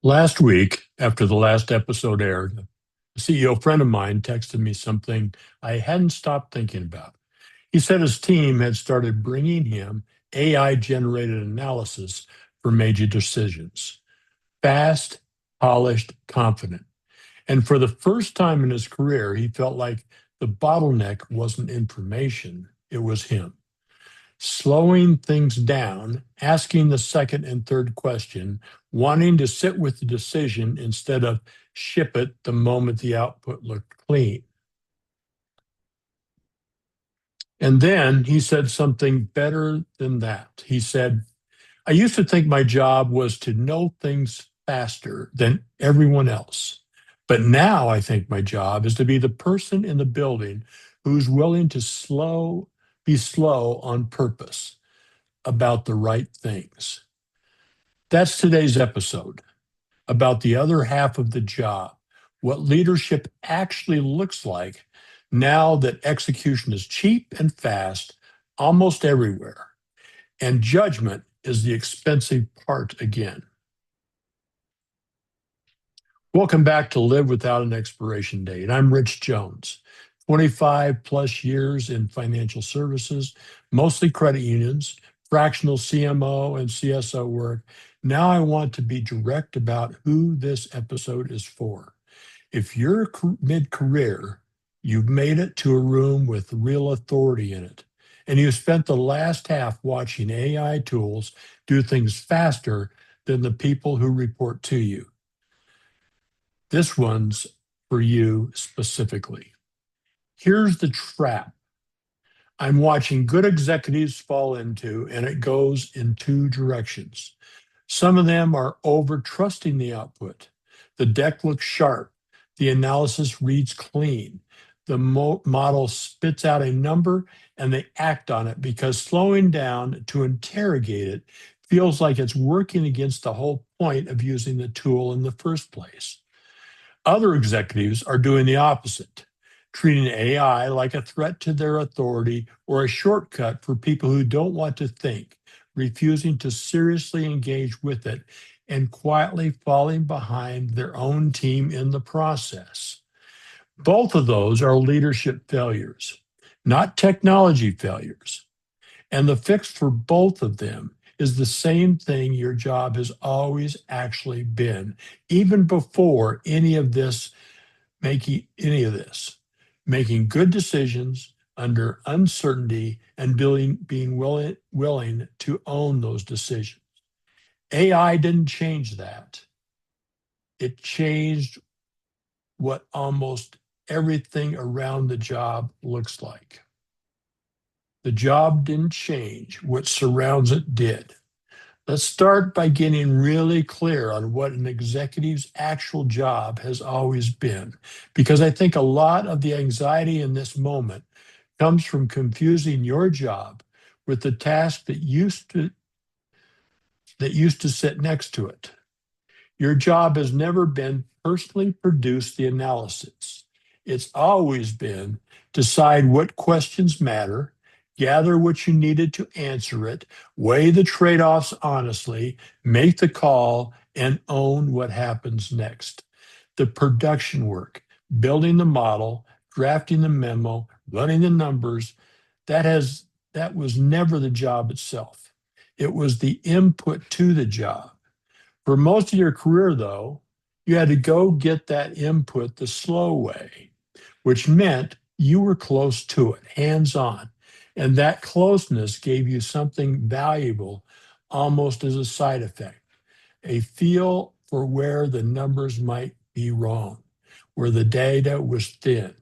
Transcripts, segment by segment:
Last week, after the last episode aired, a CEO friend of mine texted me something I hadn't stopped thinking about. He said his team had started bringing him AI generated analysis for major decisions. Fast, polished, confident. And for the first time in his career, he felt like the bottleneck wasn't information, it was him. Slowing things down, asking the second and third question, wanting to sit with the decision instead of ship it the moment the output looked clean. And then he said something better than that. He said, I used to think my job was to know things faster than everyone else. But now I think my job is to be the person in the building who's willing to be slow on purpose about the right things. That's today's episode about the other half of the job, what leadership actually looks like now that execution is cheap and fast almost everywhere, and judgment is the expensive part again. Welcome back to Live Without an Expiration Date. I'm Rich Jones, 25 plus years in financial services, mostly credit unions, fractional CMO and CSO work. Now I want to be direct about who this episode is for. If you're mid-career, you've made it to a room with real authority in it, and you spent the last half watching AI tools do things faster than the people who report to you. This one's for you specifically. Here's the trap I'm watching good executives fall into, and it goes in two directions. Some of them are over trusting the output. The deck looks sharp. The analysis reads clean. The model spits out a number and they act on it because slowing down to interrogate it feels like it's working against the whole point of using the tool in the first place. Other executives are doing the opposite, treating AI like a threat to their authority or a shortcut for people who don't want to think, refusing to seriously engage with it, and quietly falling behind their own team in the process. Both of those are leadership failures, not technology failures. And the fix for both of them is the same thing your job has always actually been, even before making any of this, making good decisions under uncertainty and being willing to own those decisions. AI didn't change that. It changed what almost everything around the job looks like. The job didn't change, what surrounds it did. Let's start by getting really clear on what an executive's actual job has always been, because I think a lot of the anxiety in this moment comes from confusing your job with the task that used to sit next to it. Your job has never been personally produce the analysis. It's always been decide what questions matter, gather what you needed to answer it, weigh the trade-offs honestly, make the call, and own what happens next. The production work, building the model, drafting the memo, running the numbers, that was never the job itself. It was the input to the job. For most of your career, though, you had to go get that input the slow way, which meant you were close to it, hands-on. And that closeness gave you something valuable almost as a side effect, a feel for where the numbers might be wrong, where the data was thin,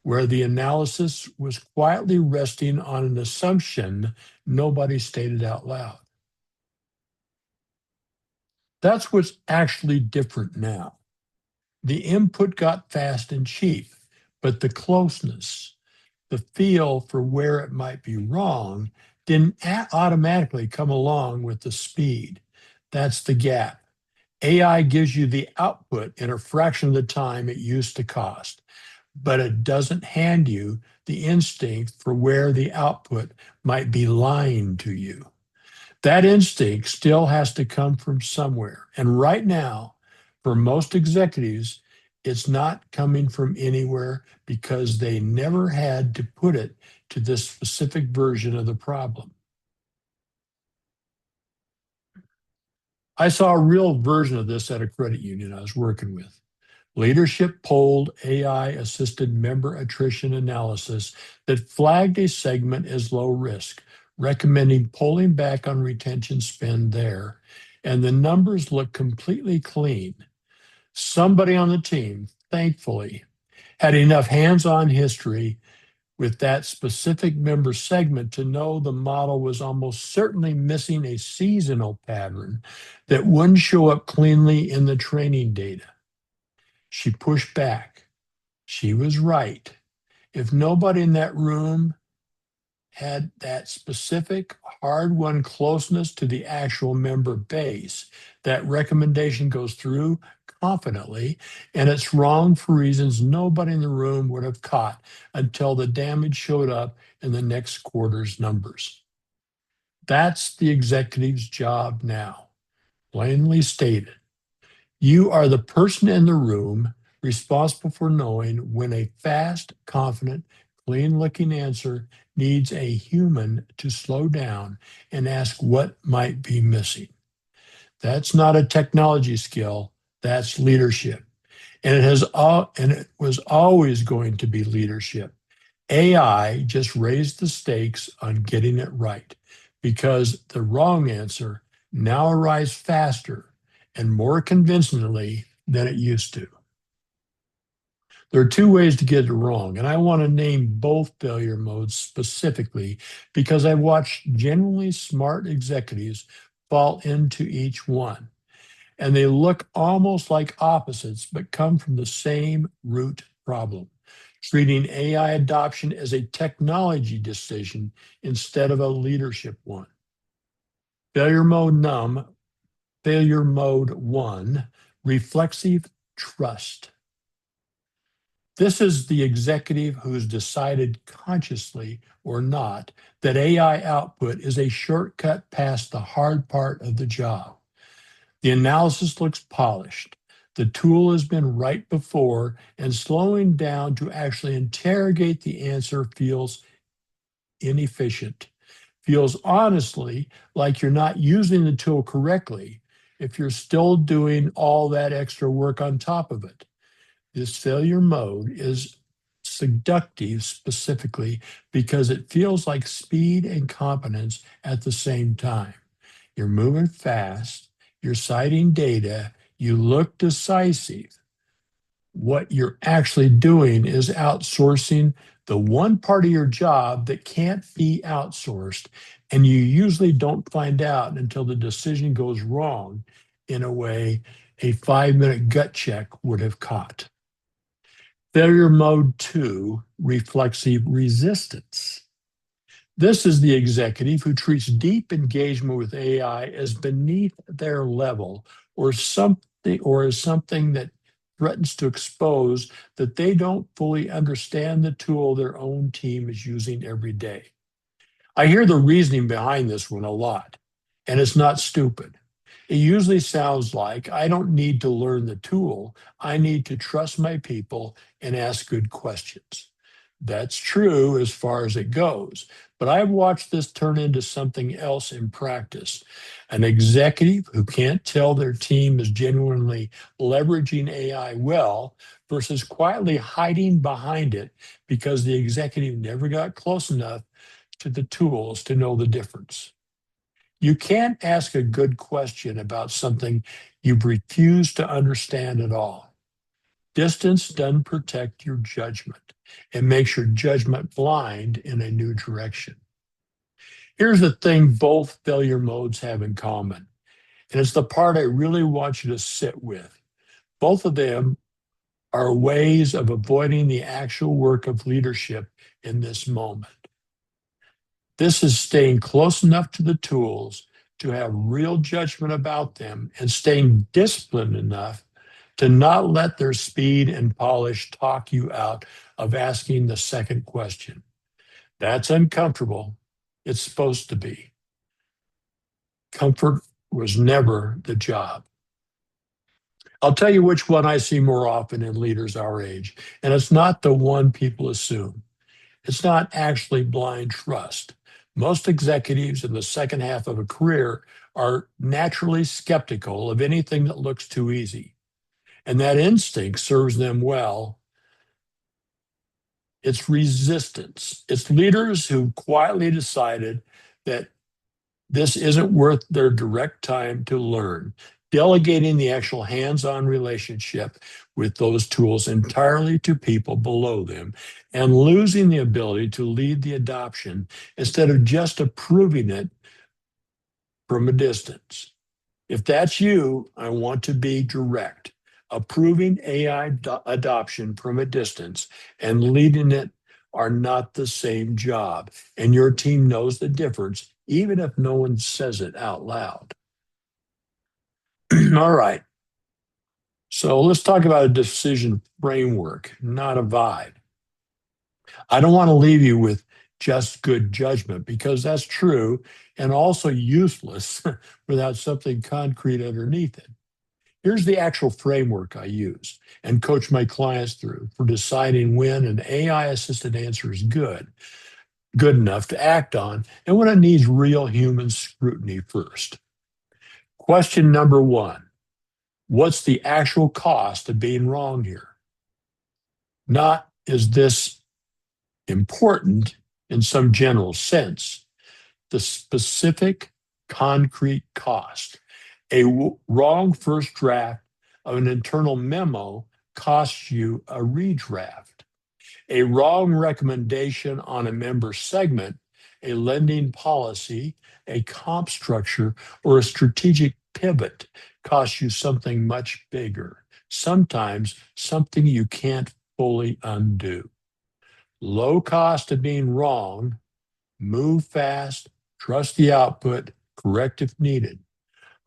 where the analysis was quietly resting on an assumption nobody stated out loud. That's what's actually different now. The input got fast and cheap, but the closeness, the feel for where it might be wrong, didn't automatically come along with the speed. That's the gap. AI gives you the output in a fraction of the time it used to cost, but it doesn't hand you the instinct for where the output might be lying to you. That instinct still has to come from somewhere. And right now, For most executives, it's not coming from anywhere because they never had to put it to this specific version of the problem. I saw a real version of this at a credit union I was working with. Leadership polled AI assisted member attrition analysis that flagged a segment as low risk, recommending pulling back on retention spend there. And the numbers look completely clean. Somebody on the team, thankfully, had enough hands on history with that specific member segment to know the model was almost certainly missing a seasonal pattern that wouldn't show up cleanly in the training data. She pushed back. She was right. If nobody in that room had that specific hard-won closeness to the actual member base, that recommendation goes through confidently, and it's wrong for reasons nobody in the room would have caught until the damage showed up in the next quarter's numbers. That's the executive's job now, plainly stated. You are the person in the room responsible for knowing when a fast, confident, clean looking answer needs a human to slow down and ask what might be missing. That's not a technology skill, that's leadership. And it was always going to be leadership. AI just raised the stakes on getting it right because the wrong answer now arrives faster and more convincingly than it used to. There are two ways to get it wrong, and I want to name both failure modes specifically because I've watched genuinely smart executives fall into each one. And they look almost like opposites, but come from the same root problem, treating AI adoption as a technology decision instead of a leadership one. Failure mode numb, failure mode one, reflexive trust. This is the executive who's decided consciously or not that AI output is a shortcut past the hard part of the job. The analysis looks polished. The tool has been right before, and slowing down to actually interrogate the answer feels inefficient, feels honestly like you're not using the tool correctly if you're still doing all that extra work on top of it. This failure mode is seductive specifically because it feels like speed and competence at the same time. You're moving fast, you're citing data, you look decisive. What you're actually doing is outsourcing the one part of your job that can't be outsourced, and you usually don't find out until the decision goes wrong in a way a 5-minute gut check would have caught. Failure mode two, reflexive resistance. This is the executive who treats deep engagement with AI as beneath their level or something or as something that threatens to expose that they don't fully understand the tool their own team is using every day. I hear the reasoning behind this one a lot, and it's not stupid. It usually sounds like I don't need to learn the tool. I need to trust my people and ask good questions. That's true as far as it goes, but I've watched this turn into something else in practice. An executive who can't tell their team is genuinely leveraging AI well versus quietly hiding behind it because the executive never got close enough to the tools to know the difference. You can't ask a good question about something you've refused to understand at all. Distance doesn't protect your judgment. It makes your judgment blind in a new direction. Here's the thing both failure modes have in common, and it's the part I really want you to sit with. Both of them are ways of avoiding the actual work of leadership in this moment. This is staying close enough to the tools to have real judgment about them and staying disciplined enough to not let their speed and polish talk you out of asking the second question. That's uncomfortable. It's supposed to be. Comfort was never the job. I'll tell you which one I see more often in leaders our age, and it's not the one people assume. It's not actually blind trust. Most executives in the second half of a career are naturally skeptical of anything that looks too easy, and that instinct serves them well. It's resistance. It's leaders who quietly decided that this isn't worth their direct time to learn, delegating the actual hands-on relationship with those tools entirely to people below them, and losing the ability to lead the adoption instead of just approving it from a distance. If that's you, I want to be direct. Approving AI adoption from a distance and leading it are not the same job, and your team knows the difference, even if no one says it out loud. All right. So let's talk about a decision framework, not a vibe. I don't want to leave you with just good judgment because that's true and also useless without something concrete underneath it. Here's the actual framework I use and coach my clients through for deciding when an AI assisted answer is good enough to act on, and when it needs real human scrutiny first. Question number one: what's the actual cost of being wrong here? Not, is this important in some general sense? The specific, concrete cost. A wrong first draft of an internal memo costs you a redraft. A wrong recommendation on a member segment, a lending policy, a comp structure, or a strategic pivot costs you something much bigger, sometimes something you can't fully undo. Low cost of being wrong, move fast, trust the output, correct if needed.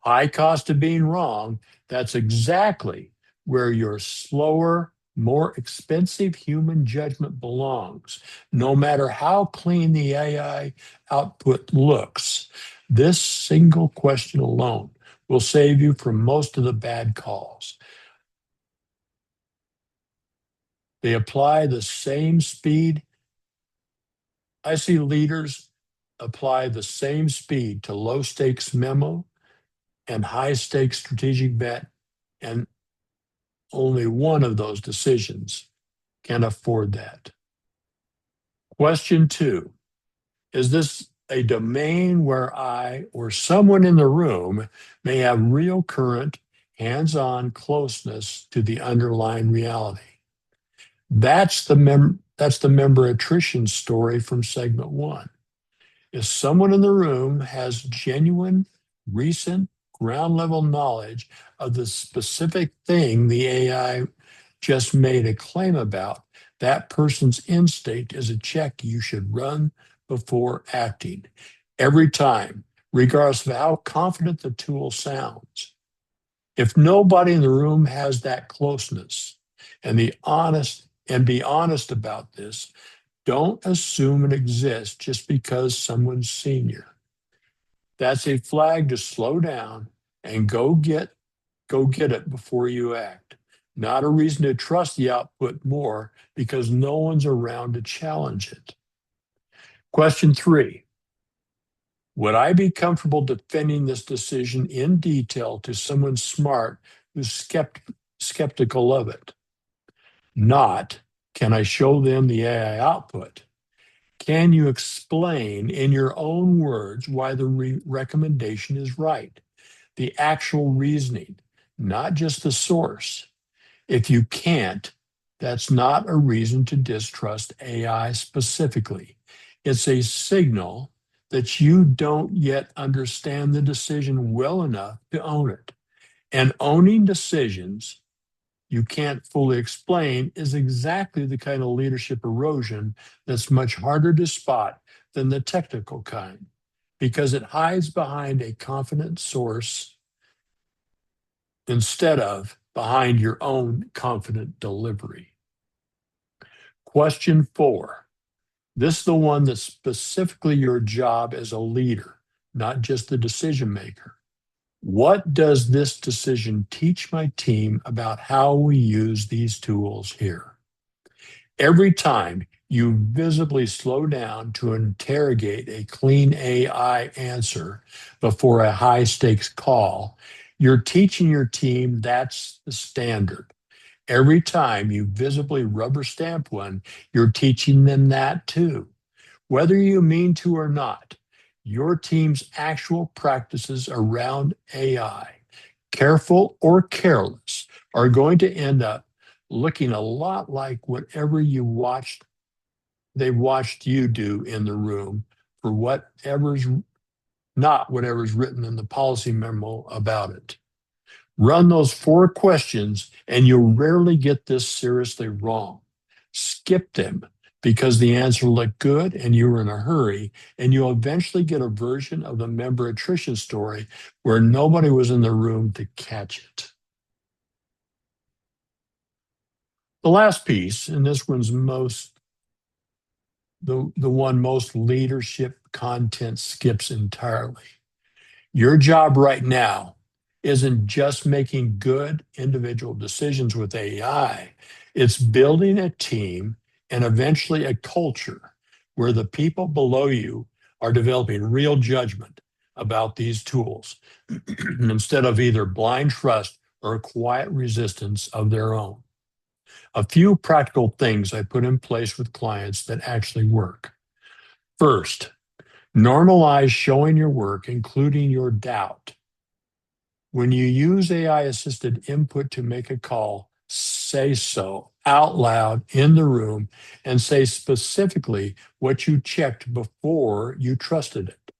High cost of being wrong, that's exactly where your slower, more expensive human judgment belongs. No matter how clean the AI output looks, this single question alone will save you from most of the bad calls. They apply the same speed. I see leaders apply the same speed to low stakes memo and high stakes strategic bet, and only one of those decisions can afford that. Question two: is this a domain where I or someone in the room may have real current, hands-on closeness to the underlying reality? That's the member attrition story from segment one. If someone in the room has genuine, recent, ground level knowledge of the specific thing the AI just made a claim about, that person's instinct is a check you should run before acting every time, regardless of how confident the tool sounds. If nobody in the room has that closeness and be honest about this, don't assume it exists just because someone's senior. That's a flag to slow down and go get it before you act. Not a reason to trust the output more because no one's around to challenge it. Question three: would I be comfortable defending this decision in detail to someone smart who's skeptical of it? Not, can I show them the AI output? Can you explain in your own words why the recommendation is right? The actual reasoning, not just the source. If you can't, that's not a reason to distrust AI specifically. It's a signal that you don't yet understand the decision well enough to own it. And owning decisions you can't fully explain is exactly the kind of leadership erosion that's much harder to spot than the technical kind, because it hides behind a confident source instead of behind your own confident delivery. Question four: this is the one that's specifically your job as a leader, not just the decision maker. What does this decision teach my team about how we use these tools here? Every time you visibly slow down to interrogate a clean AI answer before a high stakes call, you're teaching your team that's the standard. Every time you visibly rubber stamp one, you're teaching them that too. Whether you mean to or not, your team's actual practices around AI, careful or careless, are going to end up looking a lot like whatever they watched you do in the room for whatever's not whatever's written in the policy memo about it. Run those 4 questions and you'll rarely get this seriously wrong. Skip them because the answer looked good and you were in a hurry, and you'll eventually get a version of the member attrition story where nobody was in the room to catch it. The last piece, and this one's the one most leadership content skips entirely. Your job right now isn't just making good individual decisions with AI, it's building a team and eventually a culture where the people below you are developing real judgment about these tools instead of either blind trust or a quiet resistance of their own. A few practical things I put in place with clients that actually work. First, normalize showing your work, including your doubt. When you use AI assisted input to make a call, say so out loud in the room and say specifically what you checked before you trusted it.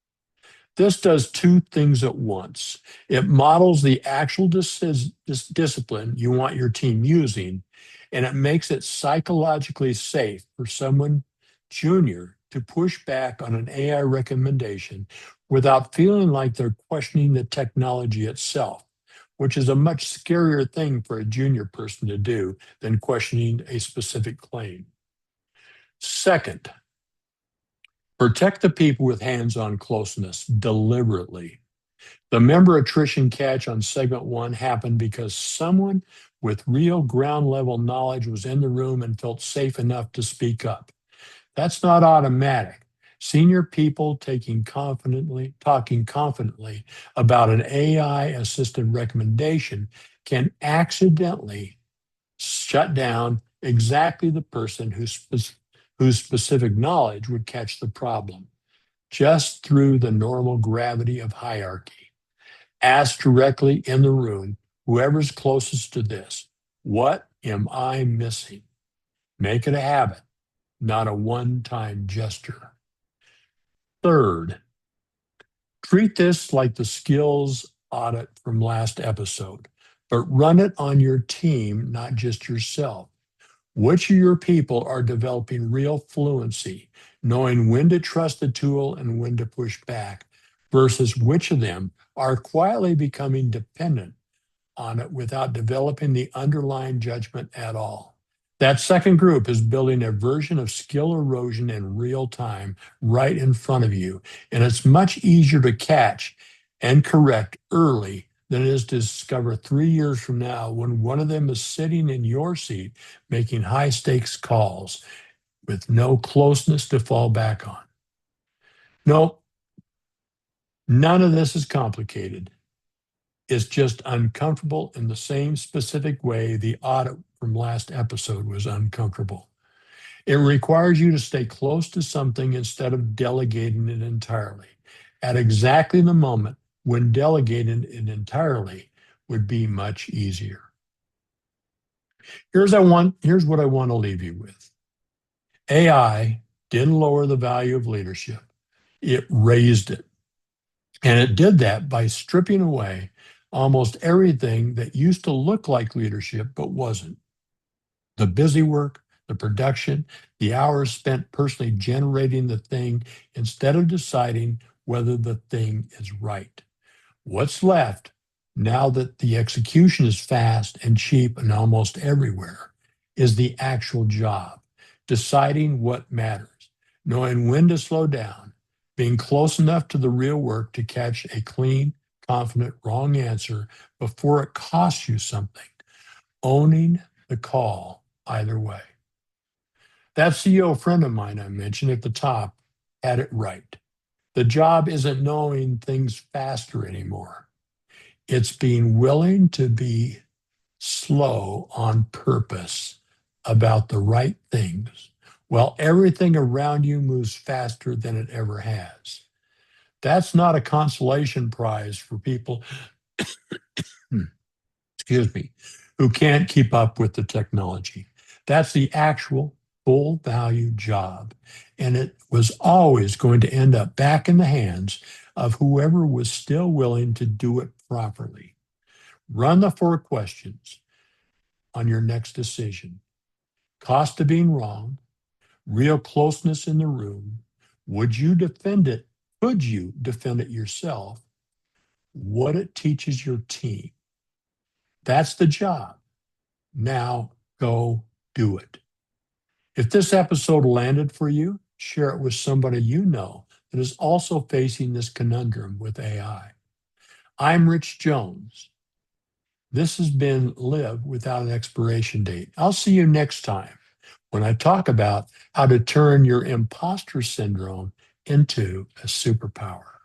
This does 2 things at once. It models the actual discipline you want your team using, and it makes it psychologically safe for someone junior to push back on an AI recommendation without feeling like they're questioning the technology itself, which is a much scarier thing for a junior person to do than questioning a specific claim. Second, protect the people with hands-on closeness deliberately. The member attrition catch on segment 1 happened because someone with real ground level knowledge was in the room and felt safe enough to speak up. That's not automatic. Senior people talking confidently about an AI assisted recommendation can accidentally shut down exactly the person whose specific knowledge would catch the problem, just through the normal gravity of hierarchy. Ask directly in the room, whoever's closest to this, what am I missing? Make it a habit, not a one-time gesture. Third, treat this like the skills audit from last episode, but run it on your team, not just yourself. Which of your people are developing real fluency, knowing when to trust the tool and when to push back, versus which of them are quietly becoming dependent on it without developing the underlying judgment at all? That second group is building a version of skill erosion in real time right in front of you. And it's much easier to catch and correct early than it is to discover 3 years from now when one of them is sitting in your seat making high stakes calls with no closeness to fall back on. No, none of this is complicated. It's just uncomfortable in the same specific way the audit from last episode was uncomfortable. It requires you to stay close to something instead of delegating it entirely at exactly the moment when delegating it entirely would be much easier. Here's what I want to leave you with. AI didn't lower the value of leadership. It raised it. And it did that by stripping away almost everything that used to look like leadership but wasn't. The busy work, the production, the hours spent personally generating the thing instead of deciding whether the thing is right. What's left, now that the execution is fast and cheap and almost everywhere, is the actual job, deciding what matters, knowing when to slow down, being close enough to the real work to catch a clean, confident wrong answer before it costs you something. Owning the call either way. That CEO friend of mine I mentioned at the top had it right. The job isn't knowing things faster anymore. It's being willing to be slow on purpose about the right things while everything around you moves faster than it ever has. That's not a consolation prize for people, excuse me, who can't keep up with the technology. That's the actual full value job. And it was always going to end up back in the hands of whoever was still willing to do it properly. Run the 4 questions on your next decision. Cost of being wrong, real closeness in the room. Would you defend it? Could you defend it yourself? What it teaches your team. That's the job. Now go do it. If this episode landed for you, share it with somebody you know that is also facing this conundrum with AI. I'm Rich Jones. This has been Live Without an Expiration Date. I'll see you next time when I talk about how to turn your imposter syndrome into a superpower.